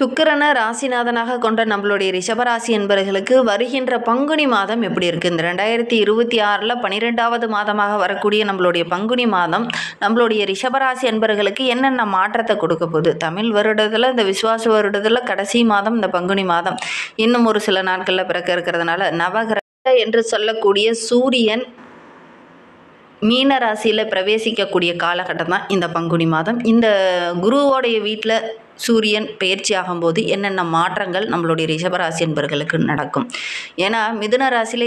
சுக்கிரனை ராசிநாதனாக கொண்ட நம்மளுடைய ரிஷபராசி என்பவர்களுக்கு வருகின்ற பங்குனி மாதம் எப்படி இருக்குது? இந்த 2026 12வது மாதமாக வரக்கூடிய நம்மளுடைய பங்குனி மாதம் நம்மளுடைய ரிஷபராசி என்பவர்களுக்கு என்னென்ன மாற்றத்தை கொடுக்க போகுது? தமிழ் வருடத்தில் இந்த விசுவாச வருடத்தில் கடைசி மாதம் இந்த பங்குனி மாதம் இன்னும் ஒரு சில நாட்களில் பிறக்க இருக்கிறதுனால நவகிரக என்று சொல்லக்கூடிய சூரியன் மீன ராசியில் பிரவேசிக்கக்கூடிய காலகட்டம் தான் இந்த பங்குனி மாதம். இந்த குருவோடைய வீட்டில் சூரியன் பயிற்சி ஆகும்போது என்னென்ன மாற்றங்கள் நம்மளுடைய ரிஷபராசி என்பவர்களுக்கு நடக்கும்? ஏன்னா மிதுன ராசியில்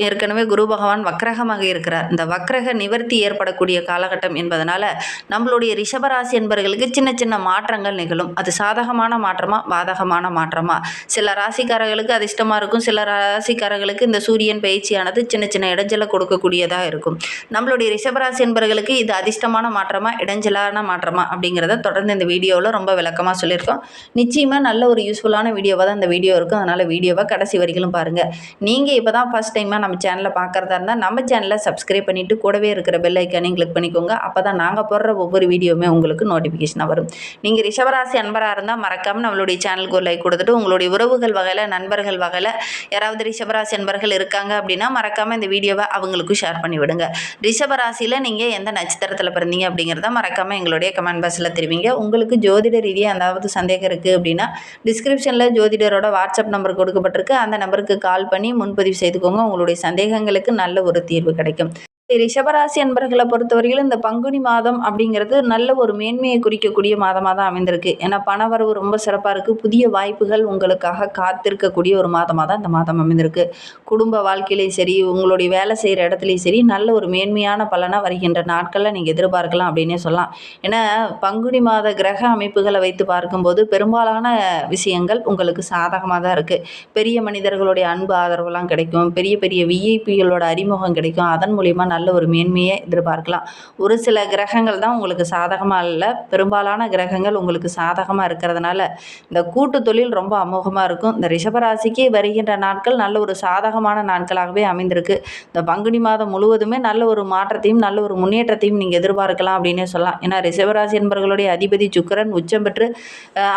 ஏற்கனவே குரு பகவான் வக்ரகமாக இருக்கிறார். இந்த வக்ரக நிவர்த்தி ஏற்படக்கூடிய காலகட்டம் என்பதனால நம்மளுடைய ரிஷபராசி என்பவர்களுக்கு சின்ன சின்ன மாற்றங்கள் நிகழும். அது சாதகமான மாற்றமா பாதகமான மாற்றமா? சில ராசிக்காரர்களுக்கு அதிர்ஷ்டமாக இருக்கும், சில ராசிக்காரர்களுக்கு இந்த சூரியன் பயிற்சியானது சின்ன சின்ன இடைஞ்சலை கொடுக்கக்கூடியதாக இருக்கும். நம்மளுடைய ரிஷபராசி என்பவர்களுக்கு இது அதிர்ஷ்டமான மாற்றமா இடைஞ்சலான மாற்றமா அப்படிங்கிறத தொடர்ந்து இந்த வீடியோவில் ரொம்ப விளக்கமாக சொல்லியிருக்கோம். நிச்சயமாக நல்ல ஒரு யூஸ்ஃபுல்லான வீடியோவாக தான் இந்த வீடியோ இருக்கும். அதனால் வீடியோவை கடைசி வரைக்கும் பாருங்கள். நீங்கள் இப்போ தான் ஃபஸ்ட் டைமாக நம்ம சேனலில் பார்க்குறதா இருந்தால் நம்ம சேனலை சப்ஸ்கிரைப் பண்ணிவிட்டு கூடவே இருக்கிற பெல் ஐக்கானையும் கிளிக் பண்ணிக்கோங்க. அப்போ தான் நாங்கள் போடுற ஒவ்வொரு வீடியோவுமே உங்களுக்கு நோட்டிஃபிகேஷனாக வரும். நீங்கள் ரிஷபராசி அன்பராக இருந்தால் மறக்காமல் நம்மளுடைய சேனலுக்கு ஒரு லைக் கொடுத்துட்டு உங்களுடைய உறவுகள் வகையில் நண்பர்கள் வகையில் யாராவது ரிஷபராசி அன்பர்கள் இருக்காங்க அப்படின்னா மறக்காமல் இந்த வீடியோவை அவங்களுக்கும் ஷேர் பண்ணி விடுங்க. ரிஷபராசியில் நீங்கள் எந்த நட்சத்திரத்தில் பிறந்தீங்க அப்படிங்கிறத மறக்காமல் எங்களுடைய கமெண்ட் பாக்ஸில் தெரிவிங்க. உங்களுக்கு ஜோதிட ரீதியாக ஏதாவது சந்தேகம் இருக்குது அப்படின்னா டிஸ்கிரிப்ஷனில் ஜோதிடரோட வாட்ஸ்அப் நம்பர் கொடுக்கப்பட்டிருக்கு. அந்த நம்பருக்கு கால் பண்ணி முன்பதிவு செய்துக்கோங்க. உங்களுடைய சந்தேகங்களுக்கு நல்ல ஒரு தீர்வு கிடைக்கும். ரிஷபராசி என்பர்களை பொறுத்தவரையிலும் இந்த பங்குனி மாதம் அப்படிங்கிறது நல்ல ஒரு மேன்மையை குறிக்கக்கூடிய மாதமாக தான் அமைந்திருக்கு. ஏன்னா பணவரவு ரொம்ப சிறப்பாக இருக்குது. புதிய வாய்ப்புகள் உங்களுக்காக காத்திருக்கக்கூடிய ஒரு மாதமாக தான் இந்த மாதம் அமைந்திருக்கு. குடும்ப வாழ்க்கையிலையும் சரி, உங்களுடைய வேலை செய்கிற இடத்துலையும் சரி, நல்ல ஒரு மேன்மையான பலனை வருகின்ற நாட்களில் நீங்கள் எதிர்பார்க்கலாம் அப்படின்னே சொல்லலாம். ஏன்னா பங்குனி மாத கிரக அமைப்புகளை வைத்து பார்க்கும்போது பெரும்பாலான விஷயங்கள் உங்களுக்கு சாதகமாக தான் இருக்குது. பெரிய மனிதர்களுடைய அன்பு ஆதரவுலாம் கிடைக்கும். பெரிய பெரிய விஐபிகளோட அறிமுகம் கிடைக்கும். அதன் மூலிமா நல்ல ஒரு மேன்மையை எதிர்பார்க்கலாம். ஒரு சில கிரகங்கள் தான் உங்களுக்கு சாதகமாக இல்லை, பெரும்பாலான கிரகங்கள் உங்களுக்கு சாதகமாக இருக்கிறதுனால இந்த கூட்டு தொழில் ரொம்ப அமோகமாக இருக்கும். இந்த ரிஷபராசிக்கு வருகின்ற நாட்கள் நல்ல ஒரு சாதகமான நாட்களாகவே அமைந்திருக்கு. இந்த பங்குனி மாதம் முழுவதுமே நல்ல ஒரு மாற்றத்தையும் நல்ல ஒரு முன்னேற்றத்தையும் நீங்கள் எதிர்பார்க்கலாம் அப்படின்னே சொல்லலாம். ஏன்னா ரிஷபராசி என்பவர்களுடைய அதிபதி சுக்கிரன் உச்சம் பெற்று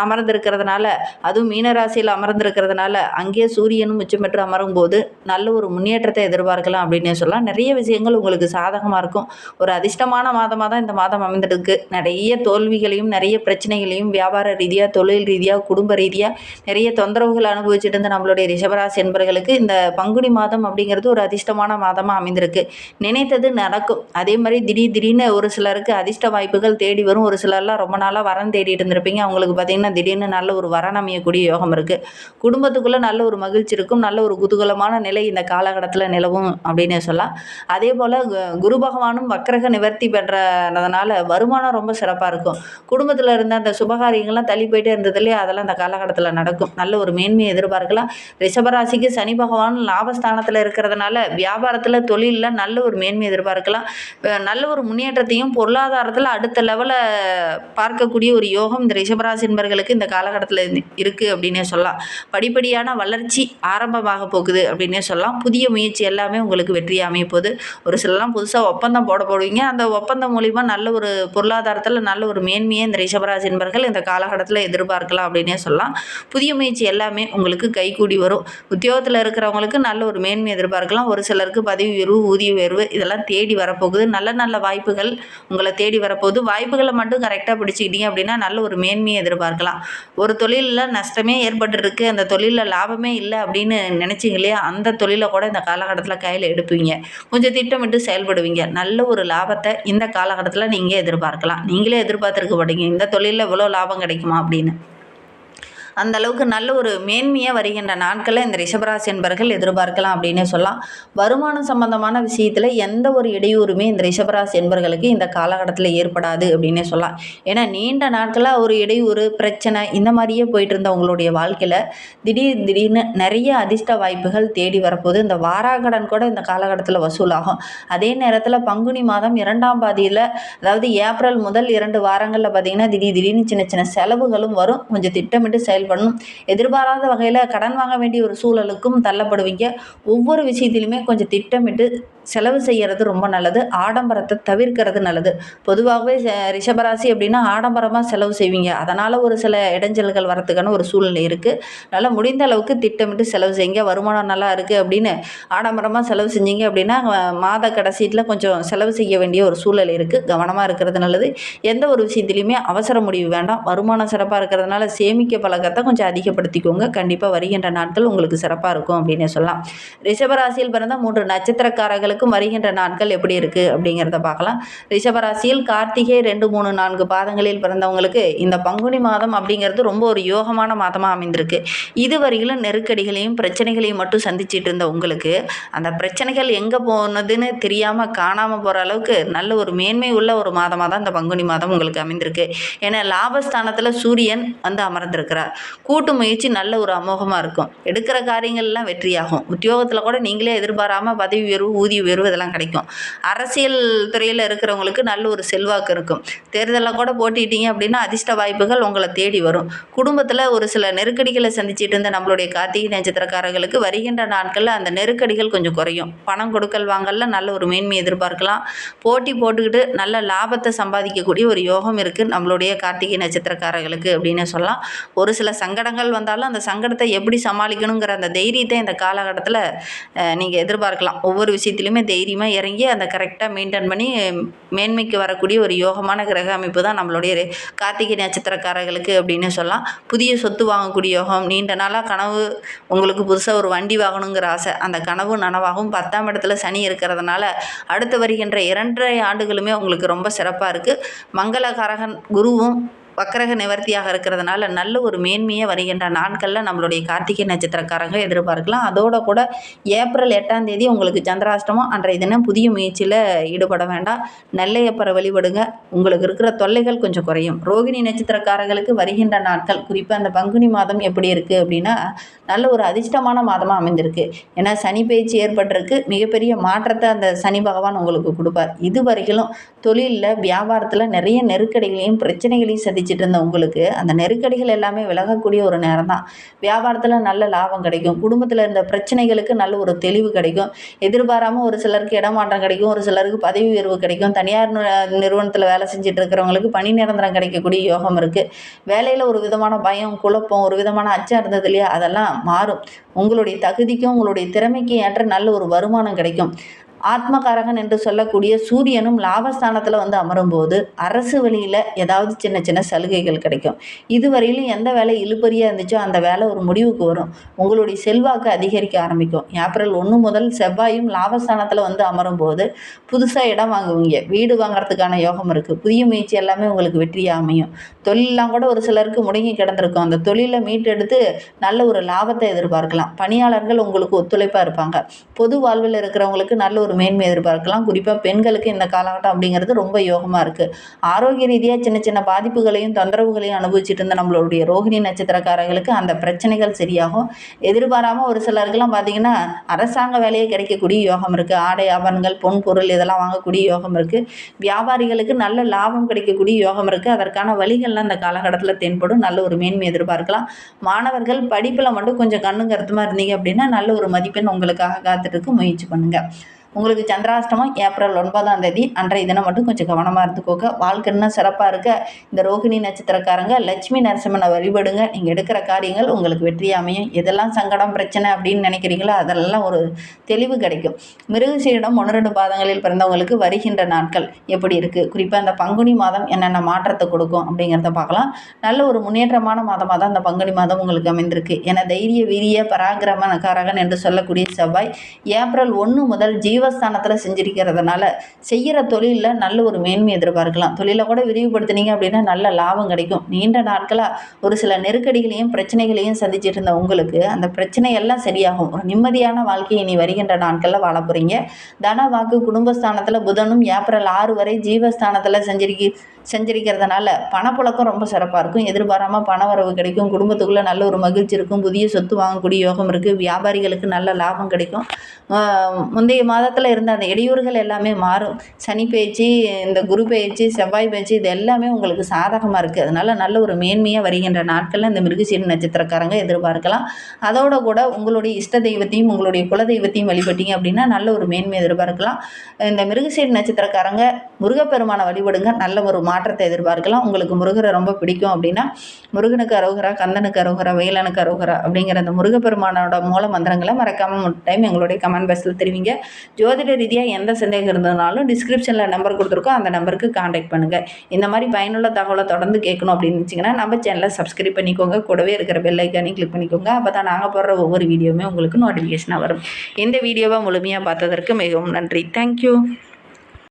அமர்ந்திருக்கிறதுனால, அதுவும் மீனராசியில் அமர்ந்திருக்கிறதுனால அங்கேயே சூரியனும் உச்சம் பெற்று அமரும் போது நல்ல ஒரு முன்னேற்றத்தை எதிர்பார்க்கலாம் அப்படின்னே சொல்லலாம். நிறைய விஷயங்கள் உங்களுக்கு சாதகமாக இருக்கும். ஒரு அதிர்ஷ்டமான மாதமாக தான் இந்த மாதம் அமைந்திருக்கு. நிறைய தோல்விகளையும் நிறைய பிரச்சனைகளையும் வியாபார ரீதியாக, தொழில் ரீதியாக, குடும்ப ரீதியாக நிறைய தொந்தரவுகள் அனுபவிச்சுட்டு இருந்த நம்மளுடைய ரிஷபராசி என்பவர்களுக்கு இந்த பங்குனி மாதம் அப்படிங்கிறது ஒரு அதிர்ஷ்டமான மாதமாக அமைந்திருக்கு. நினைத்தது நடக்கும். அதே மாதிரி திடீர்னு ஒரு சிலருக்கு அதிர்ஷ்ட வாய்ப்புகள் தேடி வரும். ஒரு சிலர்லாம் ரொம்ப நாளாக வரன் தேடிட்டு இருந்திருப்பீங்க. அவங்களுக்கு பார்த்திங்கன்னா திடீர்னு நல்ல ஒரு வரன் அமையக்கூடிய யோகம் இருக்குது. குடும்பத்துக்குள்ளே நல்ல ஒரு மகிழ்ச்சி இருக்கும். நல்ல ஒரு குதூகலமான நிலை இந்த காலகட்டத்தில் நிலவும் அப்படின்னே சொல்லலாம். அதே போல் குரு பகவானும் வக்ரக நிவர்த்தி பெற்றதுனால வருமானம் ரொம்ப சிறப்பாக இருக்கும். குடும்பத்தில் இருந்த அந்த சுபகாரியங்கள்லாம் தள்ளி போயிட்டே இருந்ததுலேயே அதெல்லாம் அந்த காலகட்டத்தில் நடக்கும். நல்ல ஒரு மேன்மையை எதிர்பார்க்கலாம். ரிஷபராசிக்கு சனி பகவான் லாபஸ்தானத்தில் இருக்கிறதுனால வியாபாரத்தில், தொழிலில் நல்ல ஒரு மேன்மையை எதிர்பார்க்கலாம். நல்ல ஒரு முன்னேற்றத்தையும் பொருளாதாரத்தில் அடுத்த லெவலை பார்க்கக்கூடிய ஒரு யோகம் இந்த ரிஷபராசி என்பவர்களுக்கு இந்த காலகட்டத்தில் இருக்குது அப்படின்னே சொல்லலாம். படிப்படியான வளர்ச்சி ஆரம்பமாக போகுது அப்படின்னே சொல்லலாம். புதிய முயற்சி எல்லாமே உங்களுக்கு வெற்றியாக அமைய போகுது. ஒரு சிலலாம் புதுசாக ஒப்பந்தம் போடுவீங்க. அந்த ஒப்பந்தம் மூலிமா நல்ல ஒரு பொருளாதாரத்தில் நல்ல ஒரு மேன்மையை இந்த ரிஷபராசி என்பவர்கள் இந்த காலகட்டத்தில் எதிர்பார்க்கலாம் அப்படின்னே சொல்லலாம். புதிய முயற்சி எல்லாமே உங்களுக்கு கைகூடி வரும். உத்தியோகத்தில் இருக்கிறவங்களுக்கு நல்ல ஒரு மேன்மை எதிர்பார்க்கலாம். ஒரு சிலருக்கு பதவி உயர்வு, ஊதிய உயர்வு இதெல்லாம் தேடி வரப்போகுது. நல்ல நல்ல வாய்ப்புகள் உங்களை தேடி வரப்போகுது. வாய்ப்புகளை மட்டும் கரெக்டாக பிடிச்சிக்கிட்டீங்க அப்படின்னா நல்ல ஒரு மேன்மையை எதிர்பார்க்கலாம். ஒரு தொழிலில் நஷ்டமே ஏற்பட்டுருக்கு, அந்த தொழிலில் லாபமே இல்லை அப்படின்னு நினச்சிங்க இல்லையா, அந்த தொழிலை கூட இந்த காலகட்டத்தில் கையில் எடுப்பீங்க. கொஞ்சம் திட்டமிட்டு செயல்படுவீங்க. நல்ல ஒரு லாபத்தை இந்த காலகட்டத்தில் நீங்கள் எதிர்பார்க்கலாம். நீங்களே எதிர்பார்த்துருக்க மாட்டீங்க இந்த தொழிலில் இவ்வளோ லாபம் கிடைக்குமா அப்படின்னு. அந்த அளவுக்கு நல்ல ஒரு மேன்மையாக வருகின்ற நாட்களில் இந்த ரிஷபராசி என்பவர்கள் எதிர்பார்க்கலாம் அப்படின்னு சொல்லலாம். வருமானம் சம்பந்தமான விஷயத்தில் எந்த ஒரு இடையூறுமே இந்த ரிஷபராசி என்பவர்களுக்கு இந்த காலகட்டத்தில் ஏற்படாது அப்படின்னே சொல்லலாம். ஏன்னா நீண்ட நாட்களாக ஒரு இடையூறு, பிரச்சனை இந்த மாதிரியே போயிட்டு இருந்த உங்களுடைய வாழ்க்கையில் திடீர்னு நிறைய அதிர்ஷ்ட வாய்ப்புகள் தேடி வரப்போது. இந்த வாராக்கடன் கூட இந்த காலகட்டத்தில் வசூலாகும். அதே நேரத்தில் பங்குனி மாதம் 2ஆம் பாதியில், அதாவது ஏப்ரல் முதல் 2 வாரங்களில் பார்த்திங்கன்னா திடீர்னு சின்ன சின்ன செலவுகளும் வரும். கொஞ்சம் திட்டமிட்டு செயல்படணும். எதிர்பாராத வகையில் கடன் வாங்க வேண்டிய ஒரு சூழலுக்கும் தள்ளப்படுவீங்க. ஒவ்வொரு விஷயத்திலுமே கொஞ்சம் திட்டமிட்டு செலவு செய்கிறது ரொம்ப நல்லது. ஆடம்பரத்தை தவிர்க்கிறது நல்லது. பொதுவாகவே ரிஷபராசி அப்படின்னா ஆடம்பரமாக செலவு செய்வீங்க. அதனால் ஒரு சில இடைஞ்சல்கள் வரத்துக்கான ஒரு சூழ்நிலை இருக்குது. அதனால் முடிந்த அளவுக்கு திட்டமிட்டு செலவு செய்யுங்க. வருமானம் நல்லா இருக்குது அப்படின்னு ஆடம்பரமாக செலவு செஞ்சீங்க அப்படின்னா மாத கடைசியில் கொஞ்சம் செலவு செய்ய வேண்டிய ஒரு சூழல் இருக்குது. கவனமாக இருக்கிறது நல்லது. எந்த ஒரு விஷயத்துலையுமே அவசர முடிவு வேண்டாம். வருமானம் சிறப்பாக இருக்கிறதுனால சேமிக்க பழக்கத்தை கொஞ்சம் அதிகப்படுத்திக்கோங்க. கண்டிப்பாக வருகின்ற நாட்கள் உங்களுக்கு சிறப்பாக இருக்கும் அப்படின்னு சொல்லலாம். ரிஷபராசியில் பிறந்த 3 நட்சத்திரக்காரர்களுக்கும் வருகின்ற நாட்கள் எப்படி இருக்குது அப்படிங்கிறத பார்க்கலாம். ரிஷபராசியில் கார்த்திகை 2, 3, 4 பாதங்களில் பிறந்தவங்களுக்கு இந்த பங்குனி மாதம் அப்படிங்கிறது ரொம்ப ஒரு யோகமான மாதமாக அமைந்திருக்கு. இதுவரையிலும் நெருக்கடிகளையும் பிரச்சனைகளையும் மட்டும் சந்திச்சிட்டு இருந்த உங்களுக்கு அந்த பிரச்சனைகள் எங்கே போனதுன்னு தெரியாமல் காணாமல் போகிற அளவுக்கு நல்ல ஒரு மேன்மை உள்ள ஒரு மாதமாக தான் இந்த பங்குனி மாதம் உங்களுக்கு அமைந்திருக்கு. ஏன்னா லாபஸ்தானத்தில் சூரியன் வந்து அமர்ந்திருக்கிறார். கூட்டு முயற்சி நல்ல ஒரு அமோகமாக இருக்கும். எடுக்கிற காரியங்கள்லாம் வெற்றியாகும். உத்தியோகத்தில் கூட நீங்களே எதிர்பாராமல் பதவி உயர்வு, ஊதிய உயர்வு இதெல்லாம் கிடைக்கும். அரசியல் துறையில் இருக்கிறவங்களுக்கு நல்ல ஒரு செல்வாக்கு இருக்கும். தேர்தலில் கூட போட்டிட்டீங்க அப்படின்னா அதிர்ஷ்ட வாய்ப்புகள் உங்களை தேடி வரும். குடும்பத்தில் ஒரு சில நெருக்கடிகளை சந்திச்சிட்டு இருந்த நம்மளுடைய கார்த்திகை நட்சத்திரக்காரர்களுக்கு வருகின்ற நாட்களில் அந்த நெருக்கடிகள் கொஞ்சம் குறையும். பணம் கொடுக்கல் வாங்கல நல்ல ஒரு மேன்மை எதிர்பார்க்கலாம். போட்டி போட்டுக்கிட்டு நல்ல லாபத்தை சம்பாதிக்கக்கூடிய ஒரு யோகம் இருக்குது நம்மளுடைய கார்த்திகை நட்சத்திரக்காரர்களுக்கு அப்படின்னு சொல்லலாம். ஒரு சில சங்கடங்கள் வந்தாலும் அந்த சங்கடத்தை எப்படி சமாளிக்கணுங்கிற அந்த தைரியத்தை இந்த காலகட்டத்தில் நீங்கள் எதிர்பார்க்கலாம். ஒவ்வொரு விஷயத்துலையுமே தைரியமாக இறங்கி அந்த கரெக்டாக மெயின்டைன் பண்ணி மேன்மைக்கு வரக்கூடிய ஒரு யோகமான கிரக அமைப்பு தான் நம்மளுடைய கார்த்திகை நட்சத்திரக்காரர்களுக்கு அப்படின்னு சொல்லலாம். புதிய சொத்து வாங்கக்கூடிய யோகம், நீண்ட நாளாக கனவு உங்களுக்கு புதுசாக ஒரு வண்டி வாங்கணுங்கிற ஆசை, அந்த கனவு நனவாகும். 10ஆம் இடத்துல சனி இருக்கிறதுனால அடுத்து வருகின்ற 2.5 ஆண்டுகளுமே உங்களுக்கு ரொம்ப சிறப்பாக இருக்குது. மங்களகாரகன் குருவும் வக்கரக நிவர்த்தியாக இருக்கிறதுனால நல்ல ஒரு மேன்மையாக வருகின்ற நாட்களில் நம்மளுடைய கார்த்திகை நட்சத்திரக்காரங்க எதிர்பார்க்கலாம். அதோட கூட ஏப்ரல் 8ஆம் தேதி உங்களுக்கு சந்திராஷ்டமம். அன்றைய தினம் புதிய முயற்சியில் ஈடுபட வேண்டாம். நெல்லையப்பரை வழிபடுங்க. உங்களுக்கு இருக்கிற தொல்லைகள் கொஞ்சம் குறையும். ரோகிணி நட்சத்திரக்காரர்களுக்கு வருகின்ற நாட்கள் குறிப்பாக அந்த பங்குனி மாதம் எப்படி இருக்குது அப்படின்னா நல்ல ஒரு அதிர்ஷ்டமான மாதமாக அமைந்திருக்கு. ஏன்னா சனி பயிற்சி ஏற்பட்டிருக்கு. மிகப்பெரிய மாற்றத்தை அந்த சனி பகவான் உங்களுக்கு கொடுப்பார். இதுவரைக்கும் தொழிலில் வியாபாரத்தில் நிறைய நெருக்கடிகளையும் பிரச்சனைகளையும் சந்திச்சுட்டு இருந்த உங்களுக்கு அந்த நெருக்கடிகள் எல்லாமே விலகக்கூடிய ஒரு நேரம் தான். வியாபாரத்தில் நல்ல லாபம் கிடைக்கும். குடும்பத்தில் இருந்த பிரச்சனைகளுக்கு நல்ல ஒரு தெளிவு கிடைக்கும். எதிர்பாராமல் ஒரு சிலருக்கு இடமாற்றம் கிடைக்கும். ஒரு சிலருக்கு பதவி உயர்வு கிடைக்கும். தனியார் நிறுவனத்தில் வேலை செஞ்சுட்டு இருக்கிறவங்களுக்கு பணி நிரந்தரம் கிடைக்கக்கூடிய யோகம் இருக்குது. வேலையில் ஒரு விதமான பயம், குழப்பம், ஒரு விதமான அச்சம் இருந்தது இல்லையா, அதெல்லாம் மாறும். உங்களுடைய தகுதிக்கும் உங்களுடைய திறமைக்கும் ஏற்ற நல்ல ஒரு வருமானம் கிடைக்கும். ஆத்மகாரகன் என்று சொல்லக்கூடிய சூரியனும் லாபஸ்தானத்தில் வந்து அமரும்போது அரசு வழியில் ஏதாவது சின்ன சின்ன சலுகைகள் கிடைக்கும். இதுவரையிலும் எந்த வேலை இழுபறியாக இருந்துச்சோ அந்த வேலை ஒரு முடிவுக்கு வரும். உங்களுடைய செல்வாக்கு அதிகரிக்க ஆரம்பிக்கும். ஏப்ரல் 1 முதல் செவ்வாயும் லாபஸ்தானத்தில் வந்து அமரும்போது புதுசாக இடம் வாங்குவீங்க. வீடு வாங்குறதுக்கான யோகம் இருக்குது. புதிய முயற்சி எல்லாமே உங்களுக்கு வெற்றியாக அமையும். தொழிலெலாம் கூட ஒரு சிலருக்கு முடங்கி கிடந்திருக்கும். அந்த தொழிலை மீட்டெடுத்து நல்ல ஒரு லாபத்தை எதிர்பார்க்கலாம். பணியாளர்கள் உங்களுக்கு ஒத்துழைப்பாக இருப்பாங்க. பொது வாழ்வில் இருக்கிறவங்களுக்கு நல்ல ஒரு மேன்மை எதிர்பார்க்கலாம். குறிப்பாக பெண்களுக்கு இந்த காலகட்டம் அப்படிங்கிறது ரொம்ப யோகமாக இருக்குது. ஆரோக்கிய ரீதியாக சின்ன சின்ன பாதிப்புகளையும் தொந்தரவுகளையும் அனுபவிச்சுட்டு இருந்த நம்மளுடைய ரோகிணி நட்சத்திரக்காரர்களுக்கு அந்த பிரச்சனைகள் சரியாகும். எதிர்பாராமல் ஒரு சிலருக்கெல்லாம் பார்த்திங்கன்னா அரசாங்க வேலையே கிடைக்கக்கூடிய யோகம் இருக்குது. ஆடை ஆபரணங்கள், பொன் பொருள் இதெல்லாம் வாங்கக்கூடிய யோகம் இருக்குது. வியாபாரிகளுக்கு நல்ல லாபம் கிடைக்கக்கூடிய யோகம் இருக்குது. அதற்கான வழிகள்லாம் இந்த காலகட்டத்தில் தென்படும். நல்ல ஒரு மேன்மை எதிர்பார்க்கலாம். மாணவர்கள் படிப்பில் மட்டும் கொஞ்சம் கண்ணும் கருத்துமாக இருந்தீங்க அப்படின்னா நல்ல ஒரு மதிப்பெண் உங்களுக்காக காத்துட்டு முயற்சி பண்ணுங்கள். உங்களுக்கு சந்திராஷ்டமம் ஏப்ரல் 9ஆம் தேதி. அன்றைய தினம் மட்டும் கொஞ்சம் கவனமாக இருந்துக்கோங்க. வாழ்க்கை இன்னும் சிறப்பாக இருக்க இந்த ரோகிணி நட்சத்திரக்காரங்க லட்சுமி நரசிம்மனை வழிபடுங்க. நீங்கள் எடுக்கிற காரியங்கள் உங்களுக்கு வெற்றியாக அமையும். எதெல்லாம் சங்கடம் பிரச்சனை அப்படின்னு நினைக்கிறீங்களோ அதெல்லாம் ஒரு தெளிவு கிடைக்கும். மிருகசீரிடம் 1-2 பாதங்களில் பிறந்தவங்களுக்கு வருகின்ற நாட்கள் எப்படி இருக்குது, குறிப்பாக இந்த பங்குனி மாதம் என்னென்ன மாற்றத்தை கொடுக்கும் அப்படிங்கிறத பார்க்கலாம். நல்ல ஒரு முன்னேற்றமான மாதமாக தான் இந்த பங்குனி மாதம் உங்களுக்கு அமைந்திருக்கு. ஏன்னா தைரிய வீரிய பராக்கிரமக்காரகன் என்று சொல்லக்கூடிய செவ்வாய் ஏப்ரல் 1 முதல் ஜீவஸ்தானத்தில் செஞ்சிருக்கிறதுனால செய்கிற தொழிலில் நல்ல ஒரு மேன்மை எதிர்பார்க்கலாம். தொழிலை கூட விரிவுபடுத்தினீங்க அப்படின்னா நல்ல லாபம் கிடைக்கும். நீண்ட நாட்களாக ஒரு சில நெருக்கடிகளையும் பிரச்சனைகளையும் சந்திச்சிட்டு இருந்த உங்களுக்கு அந்த பிரச்சனை எல்லாம் சரியாகும். ஒரு நிம்மதியான வாழ்க்கையை இனி வருகின்ற நாட்களில் வாழ போகிறீங்க. தன வாக்கு குடும்பஸ்தானத்தில் புதனும் ஏப்ரல் 6 வரை ஜீவஸ்தானத்தில் செஞ்சிருக்கிறதுனால பணப்புழக்கம் ரொம்ப சிறப்பாக இருக்கும். எதிர்பாராமல் பண வரவு கிடைக்கும். குடும்பத்துக்குள்ளே நல்ல ஒரு மகிழ்ச்சி இருக்கும். புதிய சொத்து வாங்கக்கூடிய யோகம் இருக்குது. வியாபாரிகளுக்கு நல்ல லாபம் கிடைக்கும். முந்தைய மாதத்தில் இருந்த அந்த இடையூறுகள் எல்லாமே மாறும். சனி பெயர்ச்சி, இந்த குரு பெயர்ச்சி, செவ்வாய் பெயர்ச்சி இது எல்லாமே உங்களுக்கு சாதகமாக இருக்குது. அதனால் நல்ல ஒரு மேன்மையாக வருகின்ற நாட்களில் இந்த மிருகசீரிட நட்சத்திரக்காரங்க எதிர்பார்க்கலாம். அதோட கூட உங்களுடைய இஷ்ட தெய்வத்தையும் உங்களுடைய குல தெய்வத்தையும் வழிபட்டீங்க அப்படின்னா நல்ல ஒரு மேன்மை எதிர்பார்க்கலாம். இந்த மிருகசீரிட நட்சத்திரக்காரங்க முருகப்பெருமானை வழிபடுங்க. நல்ல ஒரு மாற்றத்தை எதிர்பார்க்கலாம். உங்களுக்கு முருகரை ரொம்ப பிடிக்கும் அப்படின்னா முருகனுக்கு அரோகரா, கந்தனுக்கு அரோகரா, வேலனுக்கு அரோகரா அப்படிங்கிற அந்த முருகப்பெருமானோட மூல மந்திரங்களை மறக்காமல் டைம் எங்களுடைய கமெண்ட் பாக்ஸில் தெரிவிங்க. ஜோதிட ரீதியாக எந்த சந்தேகம் இருந்ததுனாலும் டிஸ்கிரிப்ஷனில் நம்பர் கொடுத்துருக்கோம். அந்த நம்பருக்கு காண்டாக்ட் பண்ணுங்கள். இந்த மாதிரி பயனுள்ள தகவலை தொடர்ந்து கேட்கணும் அப்படின்னு நினச்சிங்கன்னா நம்ம சேனலை சப்ஸ்கிரைப் பண்ணிக்கோங்க. கூடவே இருக்கிற பெல் ஐக்கானையும் கிளிக் பண்ணிக்கோங்க. அப்போ தான் நாங்கள் போடுற ஒவ்வொரு வீடியோவுமே உங்களுக்கு நோட்டிஃபிகேஷனாக வரும். இந்த வீடியோவை முழுமையாக பார்த்ததற்கு மிகவும் நன்றி. தேங்க்யூ.